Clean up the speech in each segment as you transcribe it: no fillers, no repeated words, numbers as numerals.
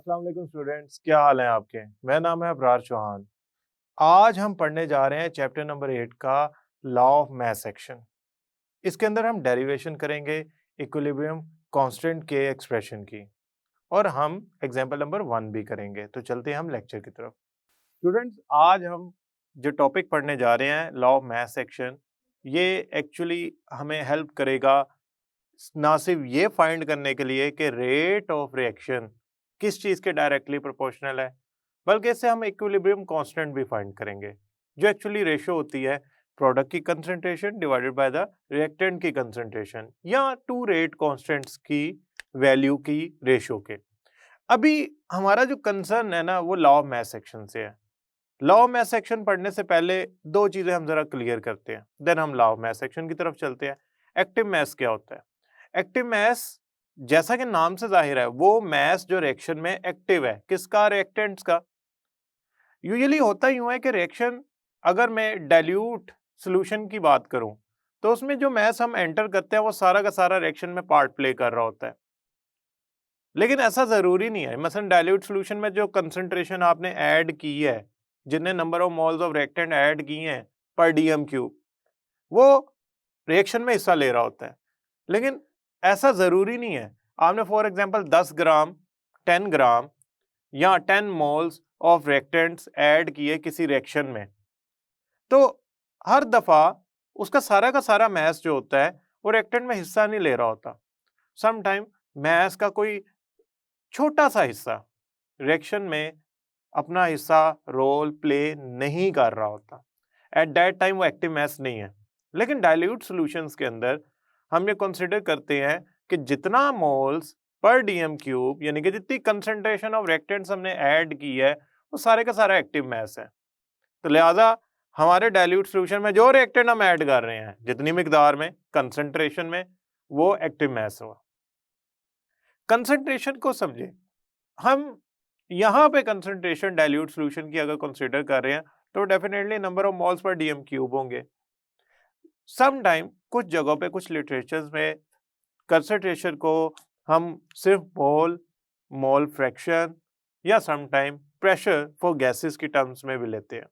अस्सलाम वालेकुम स्टूडेंट्स, क्या हाल है आपके। मेरा नाम है अबरार चौहान। आज हम पढ़ने जा रहे हैं चैप्टर नंबर 8 का लॉ ऑफ मास एक्शन। इसके अंदर हम डेरिवेशन करेंगे इक्विलिब्रियम कांस्टेंट के एक्सप्रेशन की, और हम एग्जांपल नंबर 1 भी करेंगे। तो चलते हैं हम लेक्चर की तरफ। स्टूडेंट्स, आज हम जो टॉपिक पढ़ने जा रहे हैं लॉ ऑफ मास एक्शन, ये एक्चुअली हमें हेल्प करेगा ना सिर्फ ये फाइंड करने के लिए कि रेट ऑफ रिएक्शन किस चीज के डायरेक्टली प्रोपोर्शनल है, बल्कि इससे हम इक्विलिब्रियम कांस्टेंट भी फाइंड करेंगे, जो एक्चुअली रेशो होती है प्रोडक्ट की concentration divided by the reactant की कंसंट्रेशन, या टू रेट कांस्टेंट्स की वैल्यू की रेशो के। अभी हमारा जो कंसर्न है ना, वो लॉ ऑफ मास एक्शन से है। लॉ ऑफ मास एक्शन पढ़ने से पहले दो चीजें हम जरा क्लियर करते हैं, देन हम लॉ ऑफ मास एक्शन की तरफ चलते हैं। एक्टिव मास क्या होता है? एक्टिव मास, जैसा कि नाम से जाहिर है, वो मास जो रिएक्शन में एक्टिव है। किसका? रिएक्टेंट्स का। यूजुअली होता यूं है कि रिएक्शन, अगर मैं डाइल्यूट सॉल्यूशन की बात करूं, तो उसमें जो मास हम एंटर करते हैं वो सारा का सारा रिएक्शन में पार्ट प्ले कर रहा होता है। लेकिन ऐसा जरूरी नहीं है। मसलन डाइल्यूट सॉल्यूशन में जो कंसंट्रेशन आपने ऐड की है, जितने number of moles of reactant add किए हैं पर डीएम क्यूब, वो रिएक्शन में हिस्सा ले रहा होता है। लेकिन ऐसा जरूरी नहीं है। आपने फॉर एग्जांपल 10 ग्राम, 10 ग्राम या 10 मोल्स ऑफ रिएक्टेंट्स ऐड किए किसी रिएक्शन में, तो हर दफा उसका सारा का सारा मास जो होता है वो रिएक्टेंट में हिस्सा नहीं ले रहा होता। सम टाइम मास का कोई छोटा सा हिस्सा रिएक्शन में अपना हिस्सा रोल प्ले नहीं कर रहा होता। एट दैट टाइम वो एक्टिव मास नहीं है। लेकिन डाइल्यूट सॉल्यूशंस के अंदर हम ये कंसीडर करते हैं कि जितना मोल्स पर डीएम क्यूब, यानी कि जितनी कंसंट्रेशन ऑफ रिएक्टेंट्स हमने ऐड की है, वो सारे का सारा एक्टिव मास है। तो लिहाजा हमारे डाइल्यूट सॉल्यूशन में जो रिएक्टेंट हम ऐड कर रहे हैं, जितनी मिकदार में, कंसंट्रेशन में, वो एक्टिव मास हुआ। कंसंट्रेशन को समझे। हम यहाँ पे कंसंट्रेशन डाइल्यूट सॉल्यूशन की अगर कंसीडर कर रहे हैं, तो डेफिनेटली नंबर ऑफ मोल्स पर डीएम क्यूब होंगे। सम टाइम कुछ जगहों पे, कुछ लिटरेचर्स में कंसंट्रेशन को हम सिर्फ मोल, मोल फ्रैक्शन या some time pressure for gases की टर्म्स में भी लेते हैं।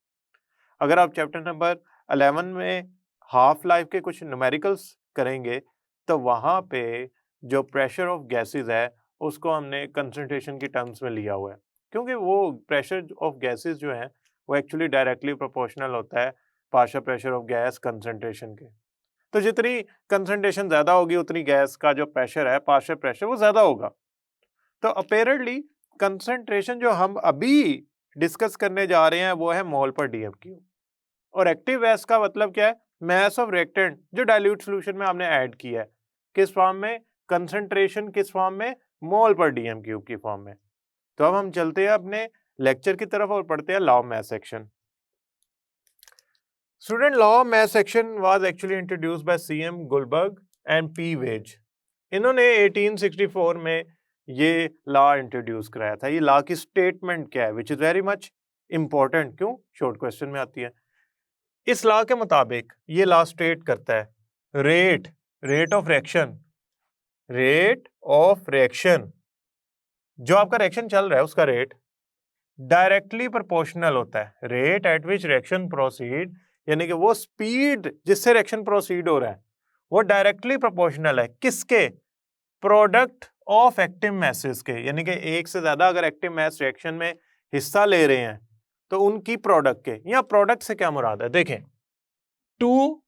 अगर आप चैप्टर नंबर 11 में हाफ लाइफ के कुछ न्यूमेरिकल्स करेंगे, तो वहाँ पे जो प्रेशर ऑफ गैसेस है उसको हमने कंसंट्रेशन की टर्म्स में लिया हुआ है, क्योंकि वो प्रेशर ऑफ गैसेस जो है वो एक्चुअली डायरेक्टली प्रोपोर्शनल होता है partial pressure of gas concentration के। तो जितनी कंसंट्रेशन ज्यादा होगी, उतनी गैस का जो प्रेशर है, पार्शियल प्रेशर, वो ज्यादा होगा। तो अपेरेंटली कंसंट्रेशन जो हम अभी डिस्कस करने जा रहे हैं वो है मोल पर डीएम क्यूब। और एक्टिव मास का मतलब क्या है? मास ऑफ रिएक्टेंट जो डाइल्यूट सॉल्यूशन में आपने ऐड किया है, किस फॉर्म में? कंसंट्रेशन किस फॉर्म में? मोल पर डीएम क्यूब की फॉर्म में। तो अब हम चलते हैं अपने लेक्चर की तरफ और पढ़ते हैं law of mass action. Student, law of mass action was actually introduced by C M Guldberg and P Waage. इन्होंने 1864 में ये लॉ इंट्रोड्यूस कराया था। ये लॉ की स्टेटमेंट क्या है, which is very much important. क्यों? शॉर्ट क्वेश्चन में आती है। इस लॉ के मुताबिक ये लॉ स्टेट करता है rate of reaction, rate of reaction, जो आपका रिएक्शन चल रहा है उसका रेट डायरेक्टली प्रोपोर्शनल होता है rate at which reaction proceed, यानी कि वो स्पीड जिससे रिएक्शन प्रोसीड हो रहा है वो डायरेक्टली प्रोपोर्शनल है किसके? प्रोडक्ट ऑफ एक्टिव मासेस के। यानी कि एक से ज्यादा अगर एक्टिव मास रिएक्शन में हिस्सा ले रहे हैं तो उनकी प्रोडक्ट के। या प्रोडक्ट से क्या मुराद है? देखें, 2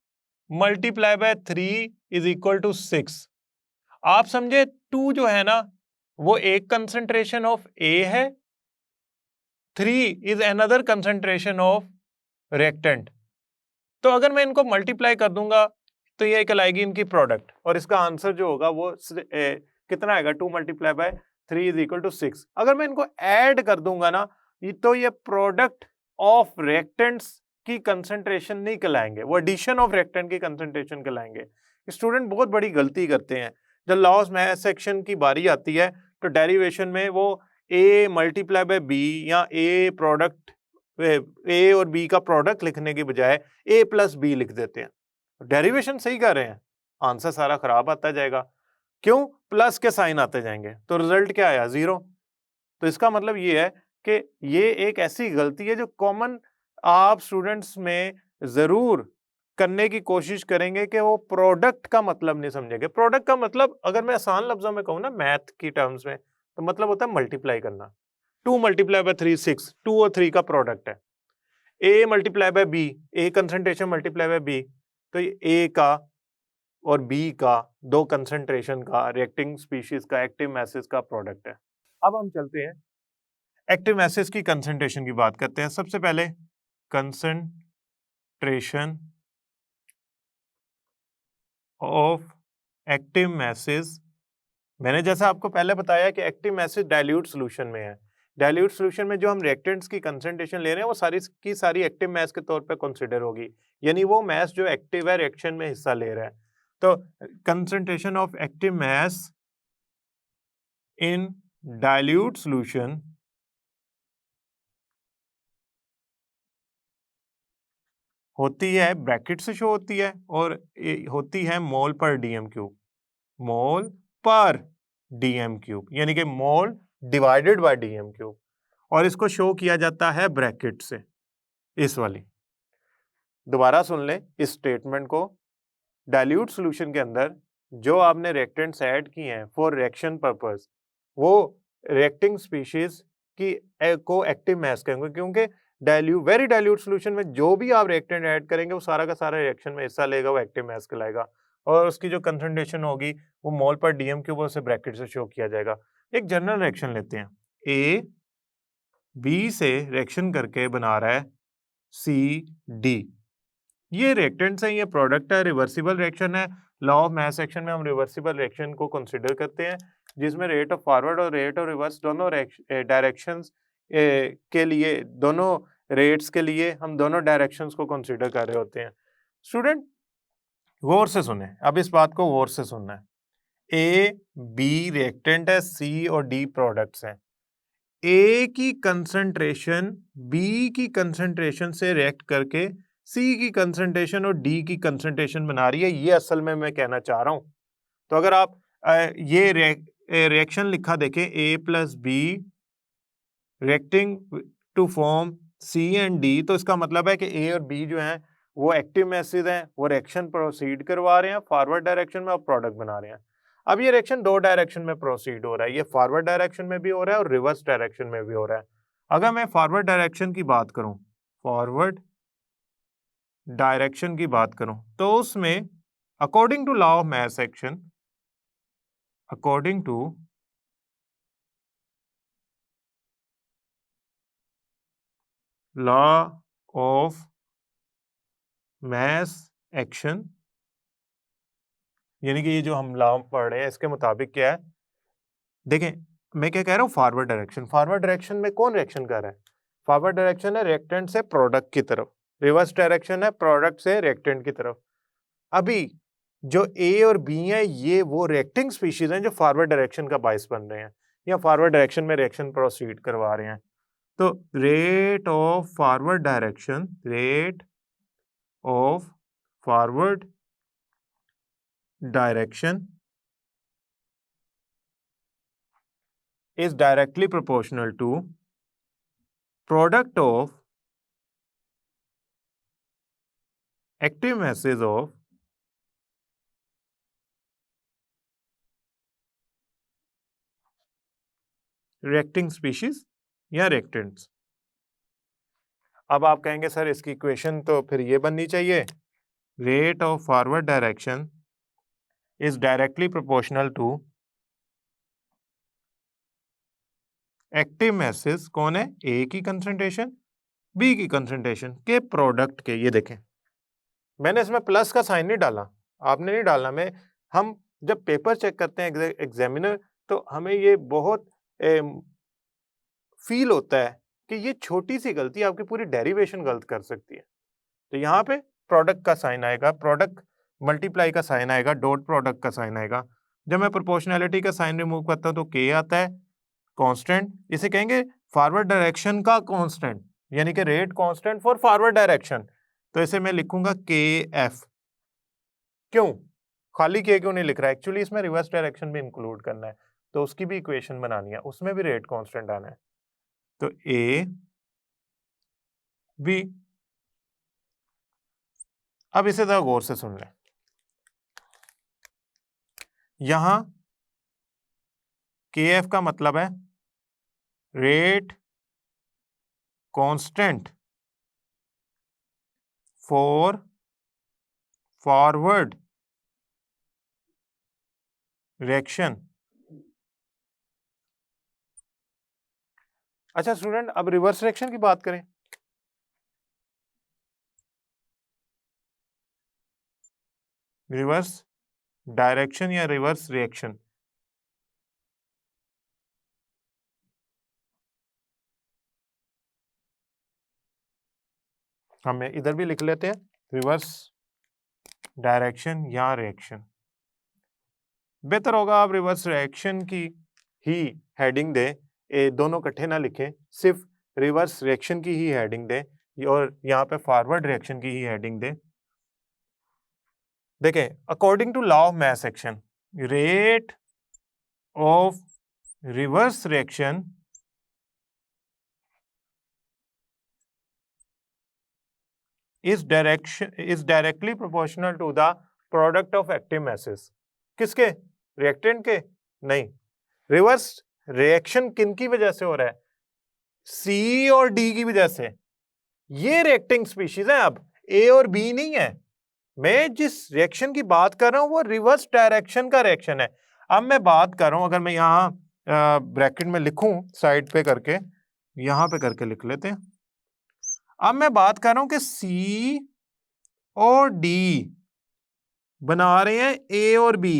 multiply by 3 is equal to 6। आप समझे, 2 जो है ना वो एक कंसंट्रेशन ऑफ ए है, 3 is another concentration of reactant. तो अगर मैं इनको मल्टीप्लाई कर दूंगा तो ये कहलाएगी इनकी प्रोडक्ट, और इसका आंसर जो होगा वो कितना आएगा? 2 multiply by 3 is equal to 6। अगर मैं इनको ऐड कर दूंगा ना, तो ये प्रोडक्ट ऑफ रिएक्टेंट्स की कंसंट्रेशन नहीं कहलाएंगे, वो एडिशन ऑफ रिएक्टेंट की कंसंट्रेशन कहलाएंगे। स्टूडेंट बहुत बड़ी गलती करते हैं। जब लॉ ऑफ मास एक्शन की बारी आती है तो डेरिवेशन में वो ए मल्टीप्लाई बाय बी या ए प्रोडक्ट, ए और बी का प्रोडक्ट लिखने की बजाय ए प्लस बी लिख देते हैं। डेरिवेशन सही कर रहे हैं, आंसर सारा खराब आता जाएगा। क्यों? प्लस के साइन आते जाएंगे, तो रिजल्ट क्या आया? 0। तो इसका मतलब ये है कि ये एक ऐसी गलती है जो कॉमन आप स्टूडेंट्स में जरूर करने की कोशिश करेंगे कि वो प्रोडक्ट का मतलब नहीं समझेंगे। प्रोडक्ट का मतलब अगर मैं आसान लफ्जों में कहूँ ना मैथ की टर्म्स में, तो मतलब होता है मल्टीप्लाई करना। 2 मल्टीप्लाई बाय 3 6, 2 और 3 का प्रोडक्ट है। A multiply by B, A concentration multiply by B, तो ये ए का और बी का, दो कंसंट्रेशन का, रिएक्टिंग स्पीशीज का, एक्टिव मैसेज का प्रोडक्ट है। अब हम चलते हैं एक्टिव मैसेज की कंसंट्रेशन की बात करते हैं। सबसे पहले कंसंट्रेशन ऑफ एक्टिव मैसेज, मैंने जैसा आपको पहले बताया कि एक्टिव मैसेज डाइल्यूट सॉल्यूशन में है। डाइल्यूट सॉल्यूशन में जो हम रिएक्टेंट्स की कंसंट्रेशन ले रहे हैं वो सारी की सारी एक्टिव मैस के तौर पे कंसीडर होगी, यानी वो मैस जो एक्टिव है रिएक्शन में हिस्सा ले रहा है। तो concentration of active mass in dilute solution होती है, ब्रैकेट से शो होती है, और होती है मोल पर डीएम क्यूब, मोल पर डीएम क्यूब, यानी कि मोल डिवाइडेड बाय डीएम क्यूब, और इसको शो किया जाता है ब्रैकेट से, इस वाली। दोबारा सुन लें इस स्टेटमेंट को। डाइल्यूट सॉल्यूशन के अंदर जो आपने रिएक्टेंट्स ऐड किए हैं फॉर रिएक्शन पर्पस, वो रिएक्टिंग स्पीशीज की को एक्टिव मैस कहेंगे, क्योंकि वेरी डाइल्यूट सॉल्यूशन में जो भी आप रिएक्टेंट ऐड करेंगे वो सारा का सारा रिएक्शन में हिस्सा लेगा, वो एक्टिव मैस कहलाएगा, और उसकी जो कंसंट्रेशन होगी वो मोल पर डीएम क्यूब से ब्रैकेट से शो किया जाएगा। एक जनरल रिएक्शन लेते हैं, ए बी से रिएक्शन करके बना रहा है सी डी, ये रिएक्टेंट्स है, ये प्रोडक्ट है, रिवर्सिबल रिएक्शन है। लॉ ऑफ मास एक्शन में हम रिवर्सिबल रिएक्शन को कंसीडर करते हैं, जिसमें रेट ऑफ फॉरवर्ड और रेट ऑफ रिवर्स दोनों डायरेक्शंस के लिए, दोनों रेट्स के लिए हम दोनों डायरेक्शंस को कंसीडर कर रहे होते हैं। स्टूडेंट गौर से सुने, अब इस बात को गौर से सुनना है। ए बी रिएक्टेंट है, सी और डी प्रोडक्ट्स हैं। ए की कंसंट्रेशन बी की कंसंट्रेशन से रिएक्ट करके सी की कंसंट्रेशन और डी की कंसंट्रेशन बना रही है, ये असल में मैं कहना चाह रहा हूं। तो अगर आप ये रिएक्शन लिखा देखें, A plus B reacting to form C and D, तो इसका मतलब है कि ए और बी जो हैं वो एक्टिव मैसेज हैं, वो रिएक्शन प्रोसीड करवा रहे हैं फॉरवर्ड डायरेक्शन में और प्रोडक्ट बना रहे हैं। अब ये रिएक्शन दो डायरेक्शन में प्रोसीड हो रहा है, ये फॉरवर्ड डायरेक्शन में भी हो रहा है और रिवर्स डायरेक्शन में भी हो रहा है। अगर मैं फॉरवर्ड डायरेक्शन की बात करूं, फॉरवर्ड डायरेक्शन की बात करूं, तो उसमें according to law of mass action, according to law of mass action, यानी कि ये जो हम लॉ पढ़ रहे हैं इसके मुताबिक क्या है, देखें मैं क्या कह रहा हूँ, फॉरवर्ड डायरेक्शन, फॉरवर्ड डायरेक्शन में कौन रिएक्शन कर रहा है, फॉरवर्ड डायरेक्शन है रिएक्टेंट से प्रोडक्ट की तरफ, रिवर्स डायरेक्शन है प्रोडक्ट से रिएक्टेंट की तरफ। अभी जो ए और बी है ये वो रिएक्टिंग स्पीशीज हैं जो फॉरवर्ड डायरेक्शन का बायस बन रहे हैं या फॉरवर्ड डायरेक्शन में रिएक्शन प्रोसीड करवा रहे हैं। तो rate of forward direction, rate of forward direction is directly proportional to product of active masses of reacting species या reactants। अब आप कहेंगे सर इसकी इक्वेशन तो फिर ये बननी चाहिए, rate of forward direction is directly proportional to active masses, कौन है, ए की कंसंट्रेशन बी की कंसंट्रेशन के प्रोडक्ट के। ये देखें मैंने इसमें प्लस का साइन नहीं डाला, आपने नहीं डालना, मैं हम जब पेपर चेक करते हैं एग्जामिनर, तो हमें ये बहुत फील होता है कि ये छोटी सी गलती आपकी पूरी डेरिवेशन गलत कर सकती है। तो यहाँ पे प्रोडक्ट का साइन आएगा, प्रोडक्ट मल्टीप्लाई का साइन आएगा, डॉट प्रोडक्ट का साइन आएगा। जब मैं प्रोपोर्शनैलिटी का साइन रिमूव करता हूँ तो के आता है, कांस्टेंट, इसे कहेंगे फॉरवर्ड डायरेक्शन का कांस्टेंट, यानी कि rate constant for forward direction. तो इसे मैं लिखूंगा के एफ। क्यों खाली के क्यों नहीं लिख रहा है, एक्चुअली इसमें रिवर्स डायरेक्शन भी इंक्लूड करना है। तो उसकी भी इक्वेशन बनानी है, उसमें भी रेट कांस्टेंट आना है। तो ए बी, अब इसे जरा गौर से सुन लें। यहां के एफ का मतलब है rate constant for forward reaction. अच्छा स्टूडेंट, अब रिवर्स रिएक्शन की बात करें। रिवर्स डायरेक्शन या रिवर्स रिएक्शन, हम इधर भी लिख लेते हैं रिवर्स डायरेक्शन या रिएक्शन। बेहतर होगा आप रिवर्स रिएक्शन की ही हेडिंग दें, दोनों इकट्ठे ना लिखें, सिर्फ रिवर्स रिएक्शन की ही हेडिंग दें और यहाँ पे फॉरवर्ड रिएक्शन की ही हेडिंग दें। देखें, according to law of mass action, rate of reverse reaction is directly proportional to the product of active masses। किसके? रिएक्टेंट के? नहीं, रिवर्स रिएक्शन किन की वजह से हो रहा है? सी और डी की वजह से। ये रिएक्टिंग स्पीशीज है, अब ए और बी नहीं है। मैं जिस रिएक्शन की बात कर रहा हूं वो रिवर्स डायरेक्शन का रिएक्शन है। अब मैं बात कर रहा हूं, अगर मैं यहां ब्रैकेट में लिखूं साइड पे करके, यहां पे करके लिख लेते हैं। अब मैं बात कर रहा हूं कि सी और डी बना रहे हैं ए और बी।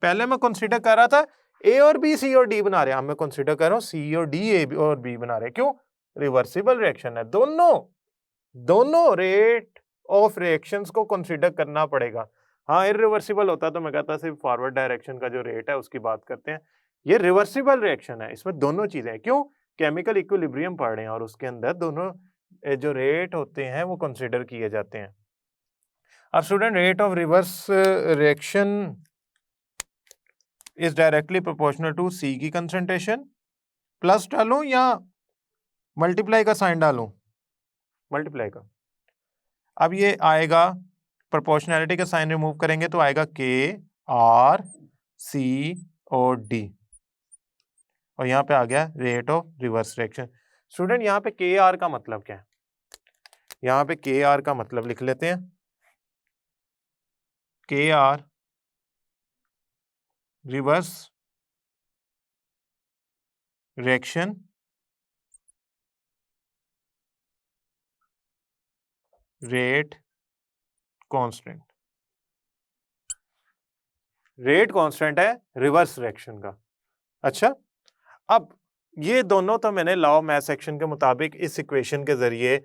पहले मैं कंसीडर कर रहा था ए और बी सी और डी बना रहे हैं, अब मैं कंसीडर कर रहा हूं सी और डी ए और बी बना रहे हैं। क्यों? रिवर्सिबल रिएक्शन है। दोनों रेट ऑफ रिएक्शंस को कंसीडर करना पड़ेगा। हाँ, इरिवर्सिबल होता तो मैं कहता सिर्फ फॉरवर्ड डायरेक्शन का जो रेट है उसकी बात करते हैं। ये रिवर्सिबल रिएक्शन है, इसमें दोनों चीजें हैं। क्यों? केमिकल इक्विलिब्रियम पढ़ रहे हैं और उसके अंदर दोनों जो रेट होते हैं वो कंसीडर किए जाते हैं। अब student, rate of reverse reaction is directly proportional to C की कंसंट्रेशन। प्लस डालूं या मल्टीप्लाई का साइन डालूं? मल्टीप्लाई का। अब ये आएगा, प्रोपोर्शनैलिटी का साइन रिमूव करेंगे तो आएगा के आर सी और डी, और यहां पे आ गया rate of reverse reaction. Student, यहां पे के आर का मतलब क्या है? यहां पे के आर का मतलब लिख लेते हैं, K R reverse reaction rate constant. Rate constant है रिवर्स रिएक्शन का। अच्छा, अब ये दोनों तो मैंने लॉ ऑफ मास एक्शन के मुताबिक इस इक्वेशन के जरिए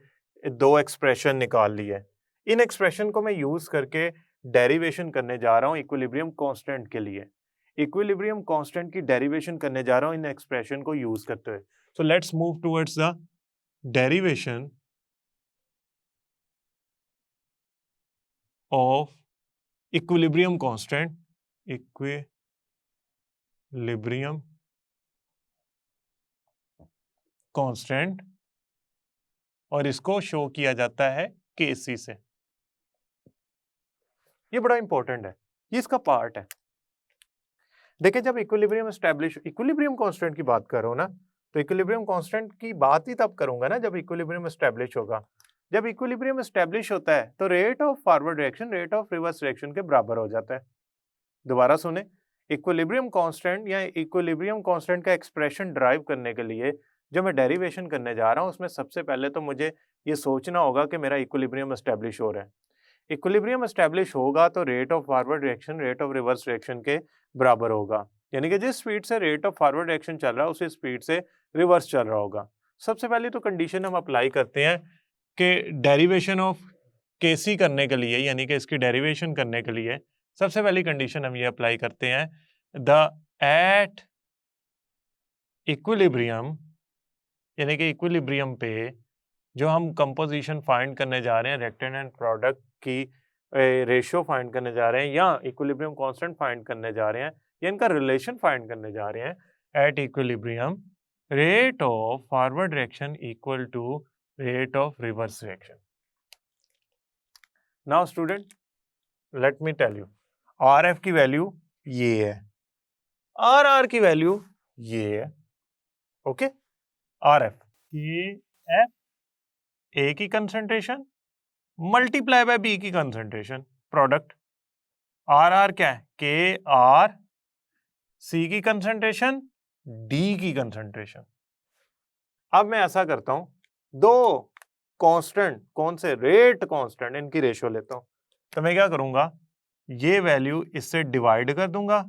दो एक्सप्रेशन निकाल ली है। इन एक्सप्रेशन को मैं यूज करके डेरिवेशन करने जा रहा हूं इक्विलिब्रियम कांस्टेंट के लिए। इक्विलिब्रियम कांस्टेंट की डेरिवेशन करने जा रहा हूं इन एक्सप्रेशन को यूज करते हुए। So let's move towards the derivation of equilibrium constant. Equilibrium constant, और इसको शो किया जाता है केसी से। ये बड़ा इंपॉर्टेंट है, ये इसका पार्ट है। देखिए, जब इक्विलिब्रियम कांस्टेंट की बात कर रहा हूं ना, तो इक्विलिब्रियम कांस्टेंट की बात ही तब करूंगा ना जब इक्विलिब्रियम एस्टेब्लिश होगा। जब इक्विलिब्रियम एस्टेब्लिश होता है तो rate of forward reaction rate of reverse reaction के बराबर हो जाता है। दोबारा सुने, इक्विलिब्रियम कांस्टेंट या इक्विलिब्रियम कांस्टेंट का एक्सप्रेशन ड्राइव करने के लिए जो मैं डेरिवेशन करने जा रहा हूं, उसमें सबसे पहले तो मुझे ये सोचना होगा कि मेरा इक्विलिब्रियम एस्टेब्लिश हो रहा है। इक्विलिब्रियम एस्टेब्लिश होगा तो rate of forward reaction rate of reverse reaction के बराबर होगा, यानी कि जिस स्पीड से रेट ऑफ फॉरवर्ड रिएक्शन चल रहा है उसी स्पीड से रिवर्स चल रहा होगा। सबसे पहले तो कंडीशन हम अप्लाई करते हैं कि डेरिवेशन ऑफ केसी करने के लिए, यानी कि इसकी डेरिवेशन करने के लिए सबसे पहली कंडीशन हम ये अप्लाई करते हैं, द एट इक्विलिब्रियम, यानी कि इक्विलिब्रियम पे जो हम कंपोजिशन फाइंड करने जा रहे हैं, रिएक्टेंट एंड प्रोडक्ट की रेशियो फाइंड करने जा रहे हैं या इक्विलिब्रियम कांस्टेंट फाइंड करने जा रहे हैं, ये इनका रिलेशन फाइंड करने जा रहे हैं। At equilibrium rate of forward reaction equal to rate of reverse reaction. Now student let me tell you, R F की वैल्यू ये है, आर आर की वैल्यू ये है। Okay, R F K F A की कंसंट्रेशन मल्टीप्लाई बाय बी की concentration, product. R R क्या है, के आर सी की कंसंट्रेशन डी की कंसंट्रेशन। अब मैं ऐसा करता हूं, दो कांस्टेंट, कौन से, रेट कांस्टेंट, इनकी रेशियो लेता हूं। तो मैं क्या करूंगा, ये वैल्यू इससे डिवाइड कर दूंगा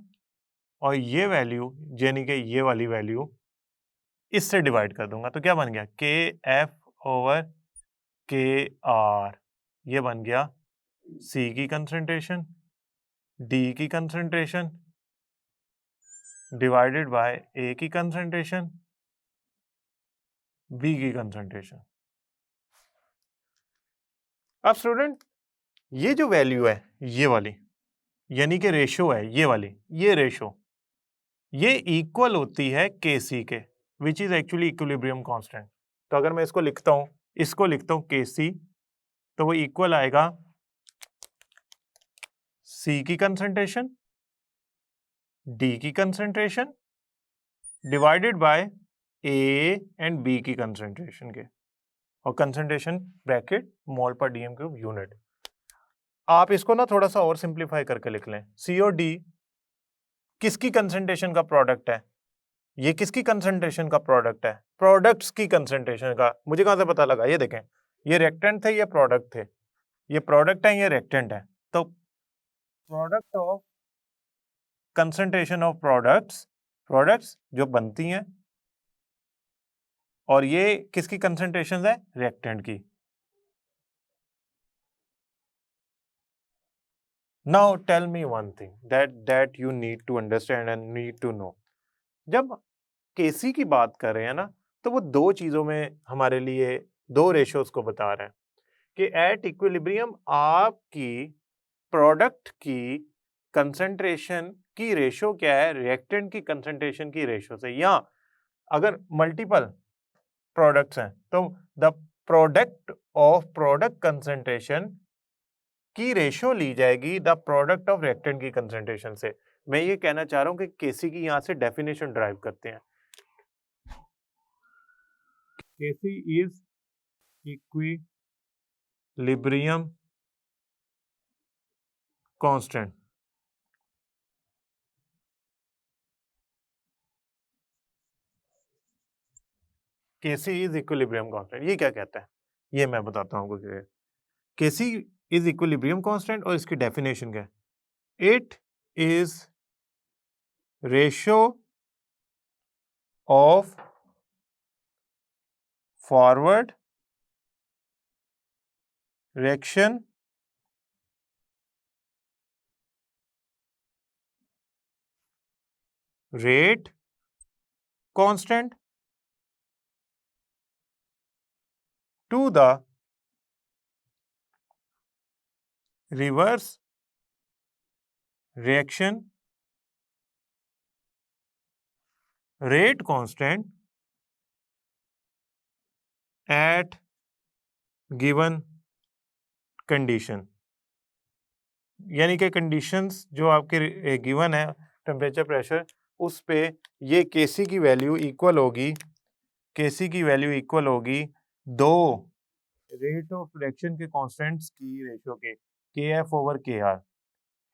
और ये वैल्यू यानी कि ये वाली वैल्यू इससे डिवाइड कर दूंगा। तो क्या बन गया, के एफ ओवर के आर, ये बन गया सी की कंसंट्रेशन डी की कंसंट्रेशन डिवाइडेड बाय ए की कंसंट्रेशन बी की कंसंट्रेशन। अब स्टूडेंट ये जो वैल्यू है ये वाली, यानी कि रेशो है ये वाली, ये रेशो ये इक्वल होती है के सी के, which is actually equilibrium constant. तो अगर मैं इसको लिखता हूं, इसको लिखता हूं के सी, तो वो इक्वल आएगा सी की कंसंट्रेशन डी की concentration divided by A and B की कंसंट्रेशन के, और कंसंट्रेशन ब्रैकेट मोल पर डीएम क्यूब यूनिट। आप इसको ना थोड़ा सा और सिंप्लीफाई करके लिख लें, सी और डी किसकी कंसंट्रेशन का प्रोडक्ट है, ये किसकी कंसंट्रेशन का प्रोडक्ट है, प्रोडक्ट्स की कंसंट्रेशन का। मुझे कहां से पता लगा, ये देखें, ये रिएक्टेंट थे, ये प्रोडक्ट थे, ये प्रोडक्ट है, ये रिएक्टेंट है। तो product of concentration of products जो बनती हैं, और ये किसकी कंसंट्रेशन है, रिएक्टेंट की। Now tell me one thing that you need to understand and need to know. जब केसी की बात कर रहे हैं ना, तो वो दो चीजों में हमारे लिए दो रेशियोज को बता रहे हैं कि एट इक्विलिब्रियम आपकी प्रोडक्ट की कंसंट्रेशन की रेशियो क्या है रिएक्टेंट की कंसंट्रेशन की रेशियो से, या अगर मल्टीपल प्रोडक्ट्स हैं तो the product of product concentration की रेशियो ली जाएगी द प्रोडक्ट ऑफ रिएक्टेंट की कंसंट्रेशन से। मैं ये कहना चाह रहा हूं कि केसी की यहां से डेफिनेशन ड्राइव करते हैं। Kc is equilibrium constant. Kc is equilibrium constant, ये क्या कहता है, ये मैं बताता हूँ आपको। Kc is equilibrium constant और इसकी डेफिनेशन क्या है, it is ratio of forward reaction rate constant to the reverse reaction rate constant at given condition. यानी कि कंडीशंस जो आपके गिवन है, टेम्परेचर प्रेशर, उस पे ये केसी की वैल्यू इक्वल होगी, केसी की वैल्यू इक्वल होगी दो रेट ऑफ रिएक्शन के कांस्टेंट्स की ratio K F over K R.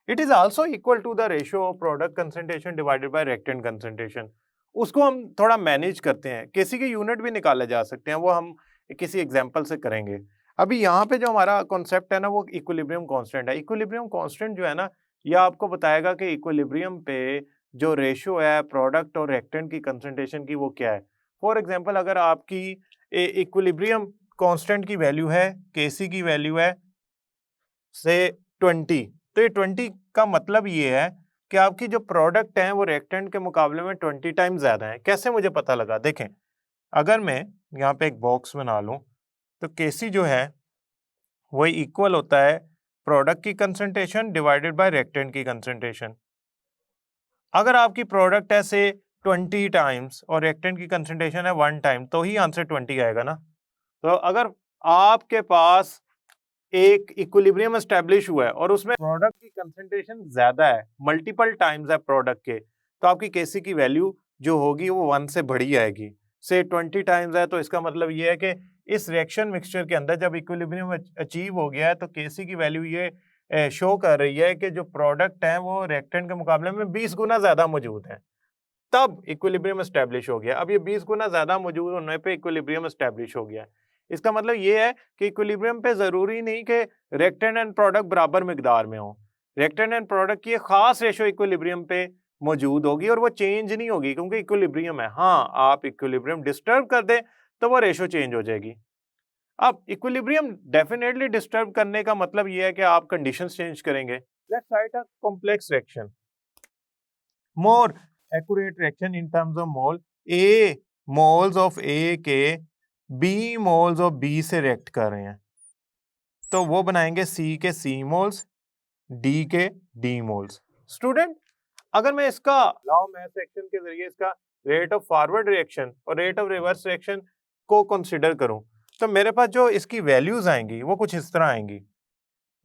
It is also equal to the ratio of product concentration divided by reactant concentration. उसको हम थोड़ा मैनेज करते हैं, केसी के यूनिट भी निकाले जा सकते हैं, वो हम किसी एग्जांपल से करेंगे। अभी यहाँ पे जो हमारा कॉन्सेप्ट है ना, वो इक्विलिब्रियम कांस्टेंट है। इक्विलिब्रियम कांस्टेंट जो है ना, ये आपको बताएगा कि इक्विलिब्रियम पे जो रेशियो है प्रोडक्ट और रिएक्टेंट की कंसंट्रेशन की, वो क्या है। फॉर एग्जांपल, अगर आपकी इक्विलिब्रियम कांस्टेंट की वैल्यू है, केसी की वैल्यू है से 20, तो ये 20 का मतलब ये है कि आपकी जो प्रोडक्ट है वो रिएक्टेंट के मुकाबले में 20 टाइम ज्यादा है। कैसे मुझे पता लगा, देखें, अगर मैं यहाँ पे एक बॉक्स बना लूं, तो केसी जो है वो इक्वल होता है प्रोडक्ट की कंसंट्रेशन डिवाइडेड बाय रिएक्टेंट की कंसंट्रेशन। अगर आपकी प्रोडक्ट है से 20 टाइम्स और रिएक्टेंट की कंसंट्रेशन है 1 टाइम, तो ही आंसर 20 आएगा ना। तो अगर आपके पास एक इक्विलिब्रियम एस्टेब्लिश हुआ है और उसमें प्रोडक्ट की कंसंट्रेशन ज्यादा है, मल्टीपल टाइम्स है प्रोडक्ट के, तो आपकी केसी की वैल्यू जो होगी वो 1 से बड़ी आएगी। से 20 टाइम्स है, तो इसका मतलब ये है कि इस रिएक्शन मिक्सचर के अंदर जब इक्विलिब्रियम अचीव हो गया है, तो केसी की वैल्यू ये शो कर रही है कि जो प्रोडक्ट है वो रिएक्टेंट के मुकाबले में 20 गुना ज्यादा मौजूद है, तब इक्विलिब्रियम एस्टेब्लिश हो गया। अब ये 20 गुना ज्यादा मौजूद होने पे इक्विलिब्रियम एस्टेब्लिश हो गया। इसका मतलब ये है कि इक्विलिब्रियम पे जरूरी नहीं कि रिएक्टेंट एंड प्रोडक्ट बराबर मिकदार में हो। रिएक्टेंट एंड प्रोडक्ट की एक खास रेशो इक्विलिब्रियम पे मौजूद होगी और वो चेंज नहीं होगी, क्योंकि इक्विलिब्रियम है। हाँ, आप इक्विलिब्रियम डिस्टर्ब कर दें तो वो रेशो चेंज हो जाएगी। अब इक्विलिब्रियम डेफिनेटली डिस्टर्ब करने का मतलब ये है कि आप कंडीशंस चेंज करेंगे। Let's write a complex reaction, more accurate reaction in terms of mole. A moles of A के बी मोल्स ऑफ बी से रिएक्ट कर रहे हैं, तो वो बनाएंगे सी के सी मोल्स, डी के डी मोल्स। स्टूडेंट, अगर मैं इसका लॉ मैथ रिएक्शन के जरिए इसका रेट ऑफ फॉरवर्ड रिएक्शन और रेट ऑफ रिवर्स रिएक्शन को कंसीडर करूं, तो मेरे पास जो इसकी वैल्यूज आएंगी वो कुछ इस तरह आएंगी।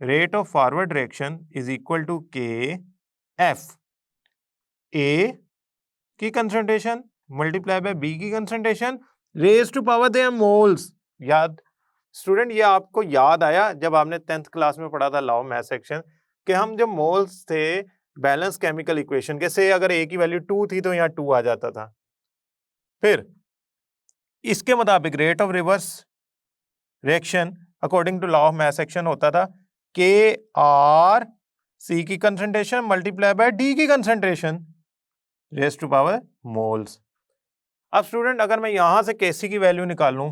Rate of forward reaction is equal to K F A की कंसंट्रेशन मल्टीप्लाई बाय बी की concentration raise to power the moles. याद स्टूडेंट, ये आपको याद आया जब आपने 10th क्लास में पढ़ा था लॉ मैथ सेक्शन, कि हम जब मोल्स थे बैलेंस केमिकल इक्वेशन के, से अगर ए की वैल्यू 2 थी तो यहाँ 2 आ जाता था। फिर इसके मुताबिक rate of reverse reaction according to law of mass action होता था के आर सी की कंसंट्रेशन मल्टीप्लाई बाय डी की concentration raise to power moles. अब स्टूडेंट, अगर मैं यहां से केसी की वैल्यू निकालूं,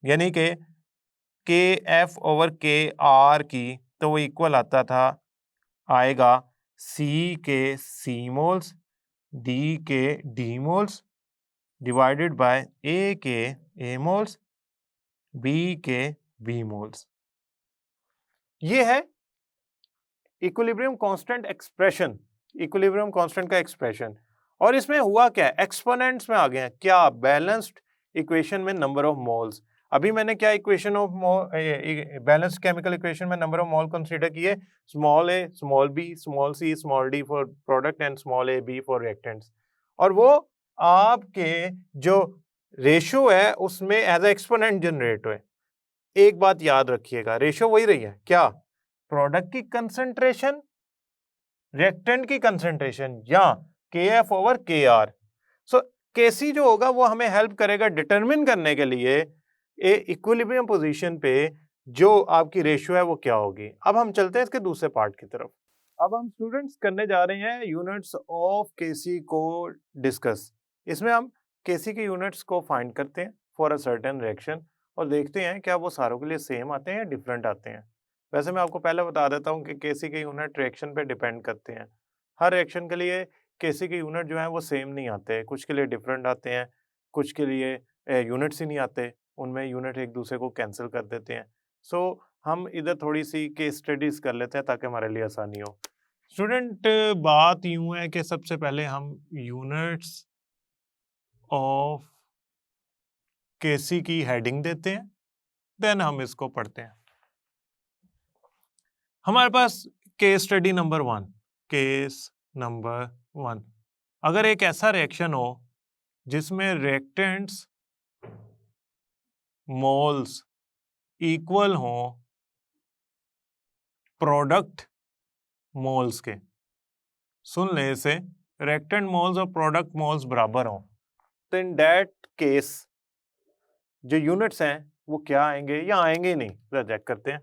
यानी के एफ ओवर के आर की, तो वो इक्वल आता था, आएगा सी के सी मोल्स डी के डी मोल्स डिवाइडेड बाय ए के ए मोल्स बी के बी मोल्स। ये है equilibrium constant expression, equilibrium constant का एक्सप्रेशन। और इसमें हुआ क्या है, एक्सपोनेंट्स में आ गए हैं क्या, बैलेंस्ड इक्वेशन में नंबर ऑफ मोल्स। अभी मैंने क्या equation of balanced chemical equation में नंबर ऑफ मोल कंसीडर किए, small A small B small C small D for product and small A B for reactants. और वो आपके जो रेशो है उसमें एज ए एक्सपोनेंट जनरेट हुए। एक बात याद रखिएगा, रेशो वही रही है क्या, प्रोडक्ट की कंसंट्रेशन रिएक्टेंट की कंसंट्रेशन या के एफ ओवर के आर। सो केसी जो होगा वो हमें हेल्प करेगा डिटरमिन करने के लिए इक्विलिब्रियम पोजीशन पे जो आपकी रेशियो है वो क्या होगी। अब हम चलते हैं इसके दूसरे पार्ट की तरफ। अब हम स्टूडेंट्स करने जा रहे हैं यूनिट्स ऑफ केसी को डिस्कस। इसमें हम केसी के यूनिट्स को फाइंड करते हैं फॉर अ सर्टेन रिएक्शन और देखते हैं क्या वो सारों के लिए सेम आते हैं या डिफरेंट आते हैं। वैसे मैं आपको पहले बता देता हूँ कि केसी के यूनिट रिएक्शन पे डिपेंड करते हैं। हर रिएक्शन के लिए केसी के यूनिट जो है वो सेम नहीं आते, कुछ के लिए डिफरेंट आते हैं, कुछ के लिए यूनिट्स ही नहीं आते, उनमें यूनिट एक दूसरे को कैंसिल कर देते हैं। सो हम इधर थोड़ी सी केस स्टडीज कर लेते हैं ताकि हमारे लिए आसानी हो। स्टूडेंट, बात यूं है कि सबसे पहले हम यूनिट्स ऑफ केसी की हेडिंग देते हैं, देन हम इसको पढ़ते हैं। हमारे पास case study number 1, case number 1, अगर एक ऐसा रिएक्शन हो जिसमें रिएक्टेंट्स मोल्स इक्वल हो प्रोडक्ट मोल्स के, सुन ले इसे, रिएक्टेंट मोल्स और प्रोडक्ट मोल्स बराबर हो, तो इन दैट केस जो यूनिट्स हैं वो क्या आएंगे या आएंगे ही नहीं, जरा चेक करते हैं।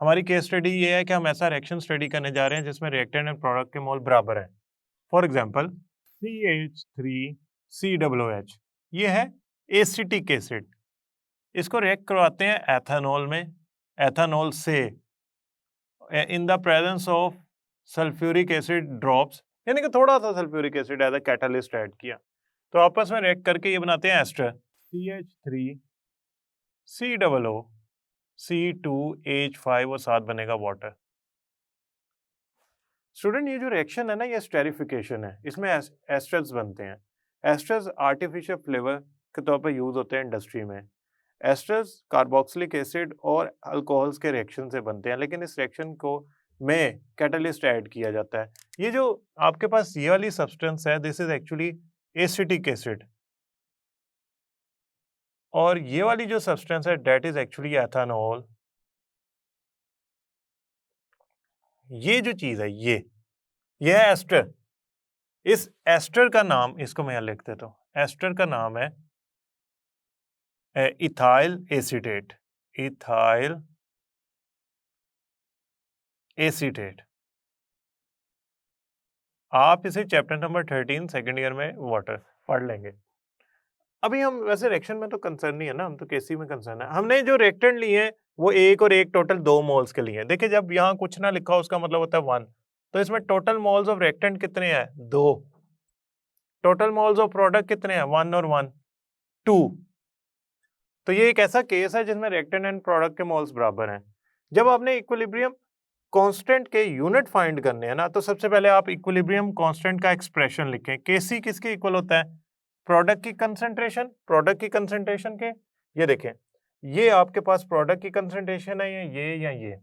हमारी केस स्टडी ये है कि हम ऐसा रिएक्शन स्टडी करने जा रहे हैं जिसमें रिएक्टेंट एंड प्रोडक्ट के मोल बराबर हैं। फॉर एग्जांपल CH3COOH, ये है एसिटिक एसिड, इसको रिएक्ट करवाते हैं एथेनॉल में, एथेनॉल से in the presence of sulphuric acid drops, यानी कि थोड़ा सा sulphuric acid as a catalyst add किया, तो आपस में रिएक्ट करके ये बनाते हैं एस्टर CH3COO C2H5 और साथ बनेगा वाटर। स्टूडेंट ये जो रिएक्शन है ना, ये स्टेरिफिकेशन है, इसमें एस्टर्स बनते हैं। एस्टर्स आर्टिफिशियल फ्लेवर के तौर पर यूज होते हैं इंडस्ट्री में। एस्टर्स कार्बोक्सिलिक एसिड और अल्कोहल्स के रिएक्शन से बनते हैं, लेकिन इस रिएक्शन को में कैटलिस्ट ऐड किया जाता है। ये जो आपके पास ये वाली सब्सटेंस है, this is actually acetic acid, और ये वाली जो सब्सटेंस है डेट इज एक्चुअली एथेनॉल। ये जो चीज है ये है एस्टर। इस एस्टर का नाम, इसको मैं लिख देता हूं, एस्टर का नाम है इथाइल एसीटेट। Ethyl acetate. आप इसे चैप्टर नंबर 13 सेकेंड ईयर में वाटर पढ़ लेंगे। अभी हम वैसे रिएक्शन में तो कंसर्न नहीं है ना, हम तो केसी में कंसर्न है। हमने जो रिएक्टेंट लिए हैं वो एक और एक टोटल 2 मोल्स के लिए। देखिए जब यहाँ कुछ ना लिखा हो उसका मतलब होता है 1, तो इसमें टोटल मोल्स ऑफ रिएक्टेंट कितने हैं? 2। टोटल मोल्स ऑफ प्रोडक्ट कितने हैं? 1 और 1, 2। तो ये एक ऐसा केस है जिसमें रिएक्टेंट एंड प्रोडक्ट के मोल्स बराबर हैं। जब आपने इक्विलिब्रियम कांस्टेंट के यूनिट फाइंड करने हैं ना, तो सबसे पहले आप इक्विलिब्रियम कांस्टेंट का एक्सप्रेशन लिखें। केसी किसके इक्वल होता है? प्रोडक्ट की कंसंट्रेशन। प्रोडक्ट की कंसंट्रेशन के, ये देखें, ये आपके पास प्रोडक्ट की कंसंट्रेशन है, ये या ये।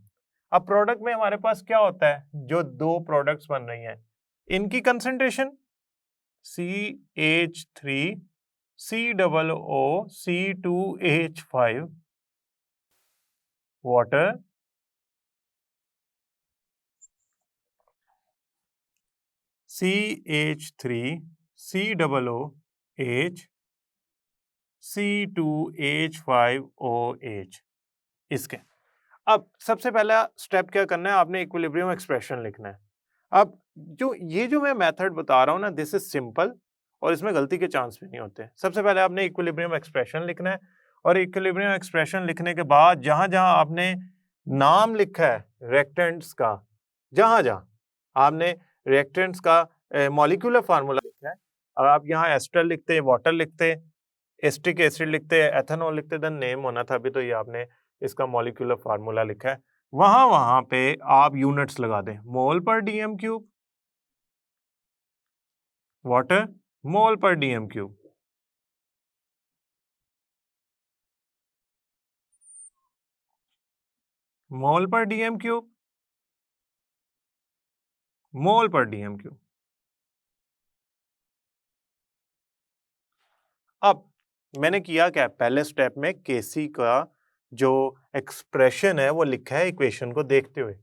अब प्रोडक्ट में हमारे पास क्या होता है? जो 2 प्रोडक्ट्स बन रही हैं, इनकी concentration CH3 COO C2H5 water CH3 COOH C2H5OH इसके। अब सबसे पहला स्टेप क्या करना है? आपने इक्विलिब्रियम एक्सप्रेशन लिखना है। अब जो मैं मेथड बता रहा हूं ना, दिस इज सिंपल और इसमें गलती के चांस भी नहीं होते। सबसे पहले आपने इक्विलिब्रियम एक्सप्रेशन लिखना है, और इक्विलिब्रियम एक्सप्रेशन लिखने के बाद जहां जहां आपने नाम लिखा है रिएक्टेंट्स का, जहां जहां आपने रिएक्टेंट्स का मॉलिक्यूलर फार्मूला लिखा है, और आप यहाँ एस्टर लिखते, वाटर लिखते, एस्टिक एसिड लिखते, एथेनॉल लिखते, देन नेम होना था। अभी तो ये आपने इसका मॉलिक्यूलर फार्मूला लिखा है। वहां वहां पे आप यूनिट्स लगा दें। मोल पर डीएम क्यूब, वाटर मोल पर डीएम क्यूब। मोल पर डीएम क्यूब, मोल पर डीएम क्यूब। अब मैंने किया क्या? पहले स्टेप में केसी का जो एक्सप्रेशन है वो लिखा है इक्वेशन को देखते हुए।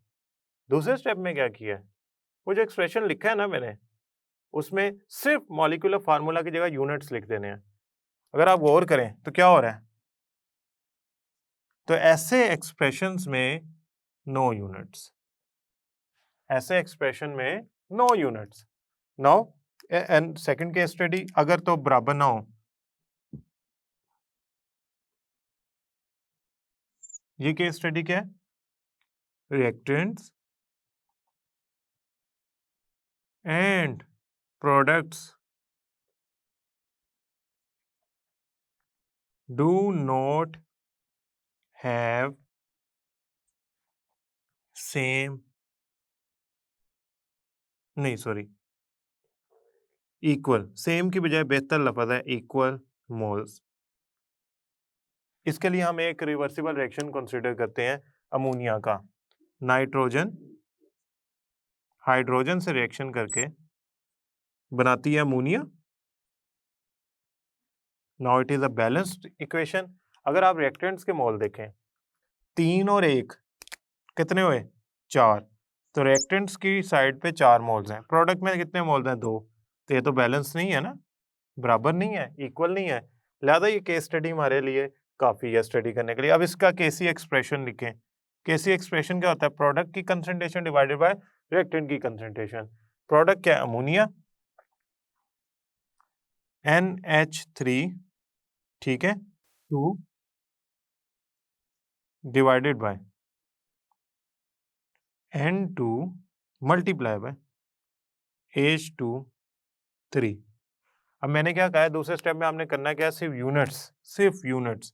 दूसरे स्टेप में क्या किया है? वो जो एक्सप्रेशन लिखा है ना मैंने, उसमें सिर्फ मॉलिक्यूलर फार्मूला की जगह यूनिट्स लिख देने हैं। अगर आप गौर करें तो क्या हो रहा है? तो ऐसे एक्सप्रेशंस में नो यूनिट्स, ऐसे एक्सप्रेशन में no units. Now and second case study, अगर तो बराबर ना हो, ये केस स्टडी क्या है? Reactants and products do not have same, नहीं सॉरी, इक्वल, सेम की बजाय बेहतर लफ्ज है इक्वल मोल्स। इसके लिए हम एक रिवर्सिबल रिएक्शन कंसीडर करते हैं अमोनिया का। नाइट्रोजन हाइड्रोजन से रिएक्शन करके बनाती है ammonia. Now it is a balanced equation. अगर आप रिएक्टेंट्स के मोल देखें, 3 और 1 कितने हुए? 4। तो रिएक्टेंट्स की साइड पे 4 मोल्स हैं, प्रोडक्ट में कितने मोल्स हैं? 2। तो ये तो बैलेंस नहीं है ना, बराबर नहीं है, इक्वल नहीं है। लिहाजा ये केस स्टडी हमारे लिए काफी है स्टडी करने के लिए। अब इसका केसी एक्सप्रेशन लिखें। केसी एक्सप्रेशन क्या होता है? प्रोडक्ट की कंसंट्रेशन डिवाइडेड बाय रिएक्टेंट की कंसंट्रेशन। प्रोडक्ट क्या है? अमोनिया, NH3, ठीक है, 2 divided by N2 multiply by H2 3। अब मैंने क्या कहा है? दूसरे स्टेप में आपने करना क्या है? सिर्फ यूनिट्स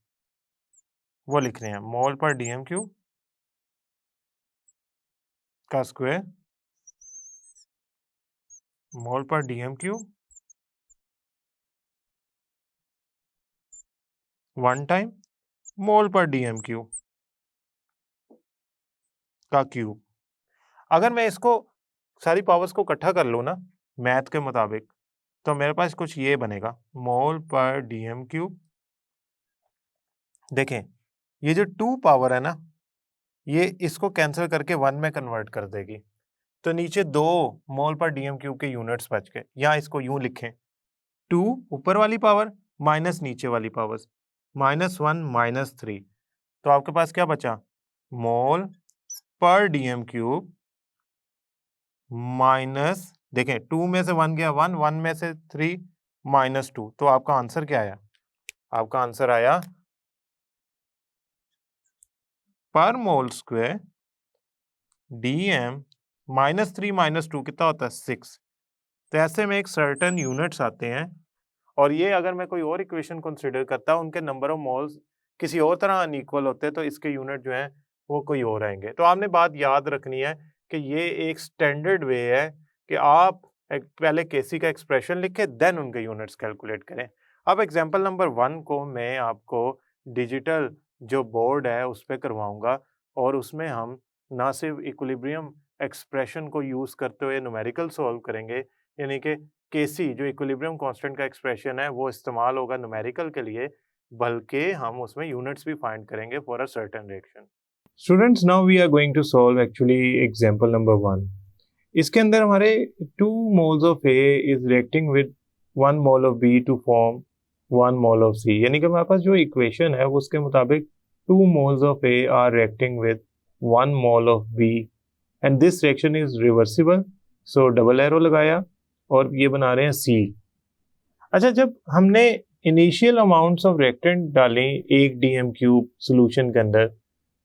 वो लिख रहे हैं। मोल पर डीएम क्यूब का स्क्वायर मोल पर डीएम क्यूब 1 टाइम मोल पर डीएम क्यूब का क्यूब। अगर मैं इसको सारी पावर्स को इकट्ठा कर लूँ ना मैथ के मुताबिक, तो मेरे पास कुछ ये बनेगा, मोल पर डीएम क्यूब। देखें ये जो 2 पावर है ना, ये इसको कैंसिल करके 1 में कन्वर्ट कर देगी, तो नीचे 2 मोल पर डीएम क्यूब के यूनिट्स बच गए। या इसको यूं लिखें, 2 ऊपर वाली पावर माइनस नीचे वाली पावर, -1 -3, तो आपके पास क्या बचा, मोल पर डीएम क्यूब माइनस, देखें 2 में से 1 गया 1, 1 में से 3 -2, तो आपका आंसर क्या आया, आपका आंसर आया पर मोल स्क्वायर डीएम -3 -2 कितना होता है 6। तो ऐसे में एक सर्टेन यूनिट्स आते हैं, और ये अगर मैं कोई और इक्वेशन कंसीडर करता हूं, उनके नंबर ऑफ मोल्स किसी और तरह अनइक्वल होते हैं, तो इसके यूनिट जो हैं वो कोई और आएंगे। तो आपने बात याद रखनी है कि ये एक स्टैंडर्ड वे है कि आप पहले केसी का एक्सप्रेशन लिखें देन उनके यूनिट्स कैलकुलेट करें। अब एग्जांपल नंबर 1 को मैं आपको डिजिटल जो बोर्ड है उस पर करवाऊंगा, और उसमें हम ना सिर्फ इक्विलिब्रियम एक्सप्रेशन को यूज़ करते हुए न्यूमेरिकल सॉल्व करेंगे, यानी कि केसी जो इक्विलिब्रियम कांस्टेंट का एक्सप्रेशन है वो इस्तेमाल होगा न्यूमेरिकल के लिए, बल्कि हम उसमें यूनिट्स भी फाइंड करेंगे for a certain reaction. Students, now we are going to solve actually example number 1। इसके अंदर हमारे 2 moles of A is reacting with 1 mole of B to form 1 mole of C, यानी कि हमारे पास जो इक्वेशन है उसके मुताबिक 2 moles of A are reacting with 1 mole of B and this reaction is reversible, so double arrow लगाया और ये बना रहे हैं सी। अच्छा, जब हमने इनिशियल अमाउंट्स ऑफ रिएक्टेंट डाले एक डीएम क्यूब सॉल्यूशन के अंदर,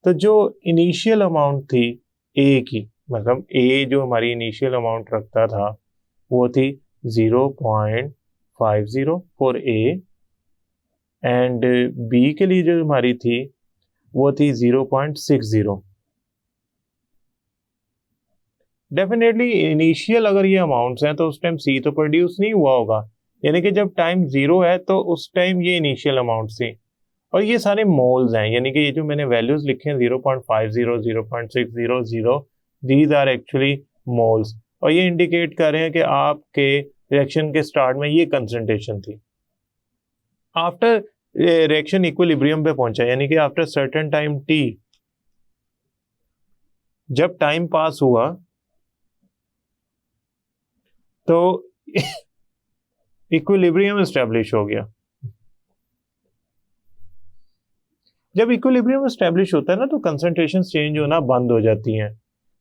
तो जो इनिशियल अमाउंट थी ए की, मतलब ए जो हमारी इनिशियल अमाउंट रखता था वो थी 0.50 फॉर ए, एंड बी के लिए जो हमारी थी वो थी 0.60। डेफिनेटली इनिशियल अगर ये अमाउंट्स हैं तो उस टाइम सी तो प्रोड्यूस नहीं हुआ होगा, यानी कि जब टाइम 0 है तो उस टाइम ये इनिशियल अमाउंट्स थी, और ये सारे मोल्स हैं, यानी कि ये जो मैंने वैल्यूज लिखे हैं 0.50 0.600, दीज आर एक्चुअली मोल्स, और ये इंडिकेट कर रहे हैं कि आपके रिएक्शन के स्टार्ट में ये कंसंट्रेशन थी। आफ्टर रिएक्शन इक्विलिब्रियम पे पहुंचा, यानी कि आफ्टर सर्टेन टाइम टी, जब टाइम पास हुआ तो इक्विलिब्रियम एस्टेब्लिश हो गया। जब इक्विलिब्रियम एस्टेब्लिश होता है ना तो कंसंट्रेशन चेंज होना बंद हो जाती हैं।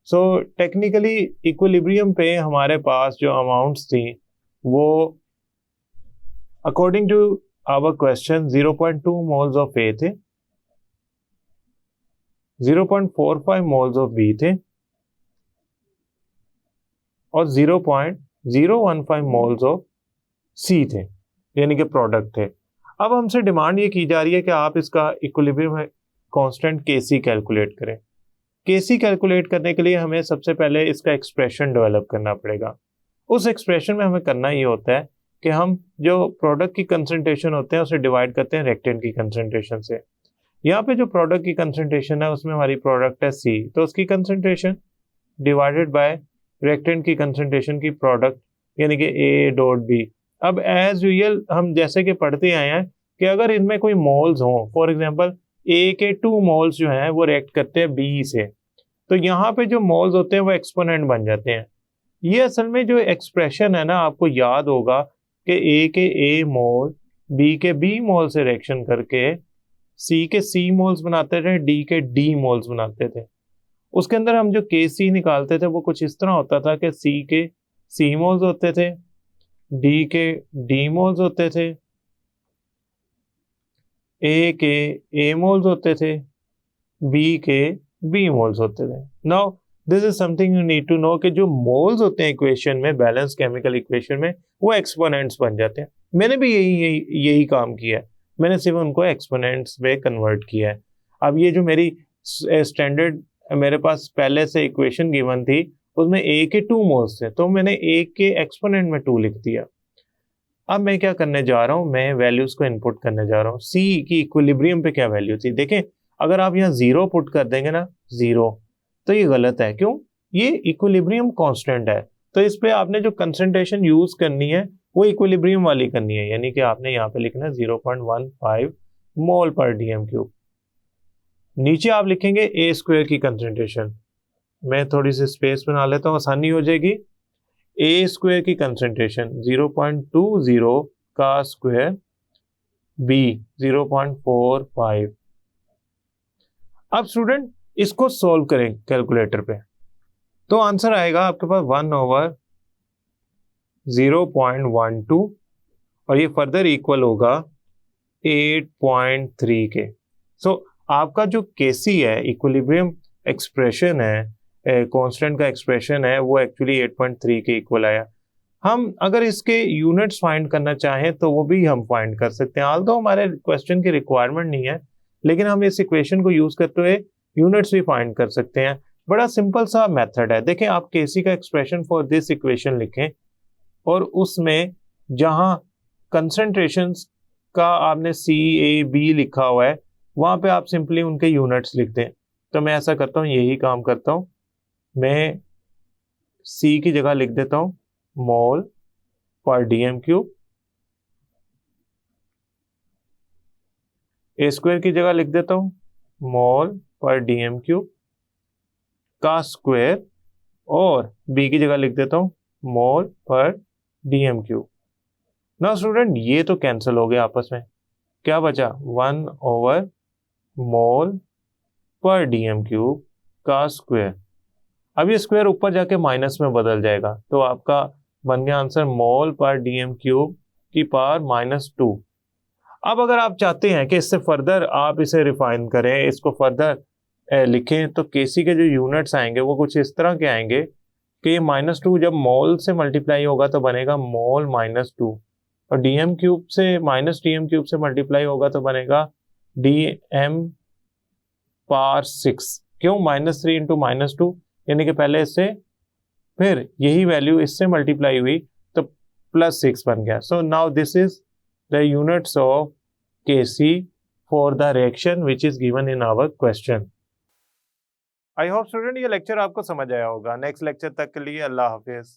सो टेक्निकली इक्विलिब्रियम पे हमारे पास जो अमाउंट्स थी वो according to our question 0.2 moles of A थे, 0.45 मोल्स ऑफ बी थे और 0.015 मोल्स ऑफ सी थे, यानी कि प्रोडक्ट थे। अब हमसे डिमांड ये की जा रही है कि आप इसका इक्विलिब्रियम कांस्टेंट केसी कैलकुलेट करें। केसी कैलकुलेट करने के लिए हमें सबसे पहले इसका एक्सप्रेशन डेवलप करना पड़ेगा। उस एक्सप्रेशन में हमें करना ये होता है कि हम जो प्रोडक्ट की कंसंट्रेशन होते हैं उसे डिवाइड करते हैं रिएक्टेंट की कंसंट्रेशन से। यहाँ पे जो प्रोडक्ट की कंसंट्रेशन है उसमें हमारी प्रोडक्ट है सी, तो उसकी कंसंट्रेशन डिवाइडेड बाय रिएक्टेंट की कंसंट्रेशन की प्रोडक्ट, यानी कि ए डॉट बी। अब एज यूजुअल हम जैसे कि पढ़ते आए हैं कि अगर इनमें कोई मोल्स हों, फॉर एग्जांपल ए के 2 मोल्स जो हैं वो रिएक्ट करते हैं बी से, तो यहाँ पे जो मोल्स होते हैं वो एक्सपोनेंट बन जाते हैं। ये असल में जो एक्सप्रेशन है ना, आपको याद होगा कि ए के ए मोल बी के बी मोल से रिएक्शन करके सी के सी मोल्स बनाते थे, डी के डी मोल्स बनाते थे। उसके अंदर हम जो के सी निकालते थे वो कुछ इस तरह होता था कि सी के सी मोल्स होते थे, डी के डी मोल्स होते थे, ए के ए मोल्स होते थे, बी के बी मोल्स होते थे। Now this is something you need to know कि जो मोल्स होते हैं इक्वेशन में, बैलेंस केमिकल इक्वेशन में, वो एक्सपोनेंट्स बन जाते हैं। मैंने भी यही काम किया है, मैंने सिर्फ उनको एक्सपोनेंट्स में कन्वर्ट किया है। अब ये जो मेरी स्टैंडर्ड मेरे पास पहले से इक्वेशन गिवन थी उसमें A के 2 मोल्स थे, तो मैंने A के एक्सपोनेंट में 2 लिख दिया। अब मैं क्या करने जा रहा हूं, मैं वैल्यूज को इनपुट करने जा रहा हूं। C की इक्विलिब्रियम पे क्या वैल्यू थी, देखें अगर आप यहाँ 0 पुट कर देंगे ना, 0, तो ये गलत है। क्यों? ये इक्विलिब्रियम कांस्टेंट है, तो इस पे आपने जो कंसंट्रेशन यूज करनी है वो इक्विलिब्रियम वाली करनी है, यानी कि आपने यहाँ पे लिखना है 0.15 मोल पर डीएम क्यूब। नीचे आप लिखेंगे ए स्क्वायर की कंसंट्रेशन। मैं थोड़ी सी स्पेस बना लेता हूँ, आसानी हो जाएगी। ए स्क्वायर की कंसंट्रेशन 0.20 का स्क्वायर, बी 0.45। अब स्टूडेंट इसको सॉल्व करें कैलकुलेटर पे, तो आंसर आएगा आपके पास 1/0.12 और ये फर्दर इक्वल होगा 8.3 के। सो आपका जो केसी है, इक्विलिब्रियम एक्सप्रेशन है, कांस्टेंट का एक्सप्रेशन है, वो एक्चुअली 8.3 के इक्वल आया। हम अगर इसके यूनिट्स फाइंड करना चाहें तो वो भी हम फाइंड कर सकते हैं, ऑल्दो हमारे क्वेश्चन की रिक्वायरमेंट नहीं है, लेकिन हम इस इक्वेशन को यूज करते हुए यूनिट्स भी फाइंड कर सकते हैं। बड़ा सिंपल सा मेथड है। देखें, आप केसी का एक्सप्रेशन फॉर दिस इक्वेशन लिखें और उसमें जहां कंसंट्रेशंस का आपने सी ए बी लिखा हुआ है, वहां पे आप सिंपली उनके यूनिट्स लिख दें। तो मैं ऐसा करता हूं, यही काम करता हूं। मैं सी की जगह लिख देता हूं मोल पर डीएम क्यूब, ए स्क्वायर की जगह लिख देता हूं मोल पर डीएम क्यूब का स्क्वायर, और बी की जगह लिख देता हूं मोल पर डीएम क्यूब। ना स्टूडेंट, ये तो कैंसिल हो गया आपस में, क्या बचा 1/मोल पर डीएम क्यूब का स्क्वायर। अब ये स्क्वायर ऊपर जाके माइनस में बदल जाएगा, तो आपका बन गया आंसर मोल पर डीएम क्यूब की पावर -2। अब अगर आप चाहते हैं कि इससे फर्दर आप इसे रिफाइन करें, इसको फर्दर लिखें, तो केसी के जो यूनिट्स आएंगे वो कुछ इस तरह के आएंगे कि ये -2 जब मोल से मल्टीप्लाई होगा तो बनेगा मोल -2, और डीएम क्यूब से -डीएम क्यूब से मल्टीप्लाई होगा तो बनेगा डीएम पावर 6। क्यों? -3 इंटू -2, यानी कि पहले इससे फिर यही वैल्यू इससे मल्टीप्लाई हुई तो +6 बन गया। So now this is the units of KC for the reaction which is given in our question. I hope student ये लेक्चर आपको समझ आया होगा। नेक्स्ट लेक्चर तक के लिए अल्लाह हाफिज।